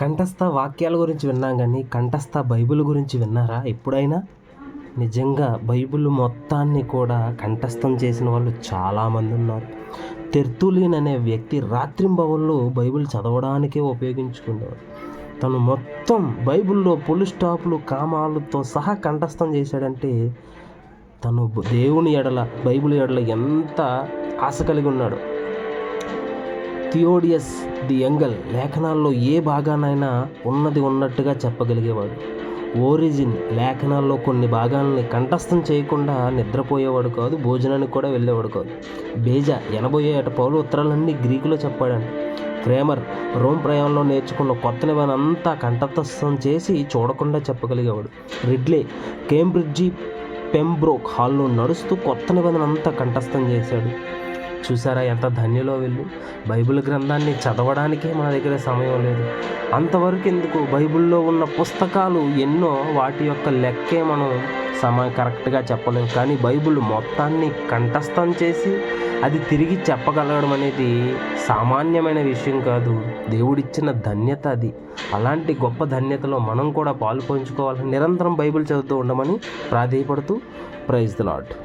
కంఠస్థ వాక్యాల గురించి విన్నాం కానీ కంఠస్థ బైబిల్ గురించి విన్నారా ఎప్పుడైనా? నిజంగా బైబిల్ మొత్తాన్ని కూడా కంఠస్థం చేసిన వాళ్ళు చాలామంది ఉన్నారు. తెర్తులీన్ అనే వ్యక్తి రాత్రింబవళ్ళు బైబిల్ చదవడానికే ఉపయోగించుకునేవాడు. తను మొత్తం బైబిల్లో పులు స్టాపులు కామాలతో సహా కంఠస్థం చేశాడంటే తను దేవుని ఎడల బైబిల్ ఎడల ఎంత ఆశ కలిగి ఉన్నాడు. థియోడియస్ ది యంగల్ లేఖనాల్లో ఏ భాగానైనా ఉన్నది ఉన్నట్టుగా చెప్పగలిగేవాడు. ఓరిజిన్ లేఖనాల్లో కొన్ని భాగాలని కంఠస్థం చేయకుండా నిద్రపోయేవాడు కాదు, భోజనానికి కూడా వెళ్ళేవాడు కాదు. బేజా 80 ఏట పౌలు ఉత్తరాలన్నీ గ్రీకులో చెప్పాడంట. క్రేమర్ రోమ్ ప్రయాణంలో నేర్చుకున్న కొత్త నిబంధన అంతా కంఠస్థం చేసి చూడకుండా చెప్పగలిగేవాడు. రిడ్లే కేంబ్రిడ్జి పెంబ్రోక్ హాల్లో నడుస్తూ కొత్త నిబంధన అంతా కంఠస్థం చేశాడు. చూసారా ఎంత ధన్యులో వీళ్ళు. బైబిల్ గ్రంథాన్ని చదవడానికే మన దగ్గర సమయం లేదు. అంతవరకు ఎందుకు, బైబిల్లో ఉన్న పుస్తకాలు ఎన్నో, వాటి యొక్క లెక్కే మనం కరెక్ట్గా చెప్పలేము. కానీ బైబిల్ మొత్తాన్ని కంఠస్థం చేసి అది తిరిగి చెప్పగలగడం అనేది సామాన్యమైన విషయం కాదు. దేవుడిచ్చిన ధన్యత అది. అలాంటి గొప్ప ధన్యతలో మనం కూడా పాలు పంచుకోవాలని నిరంతరం బైబిల్ చదువుతూ ఉండమని ప్రాధేయపడుతూ ప్రైజ్ ది లార్డ్.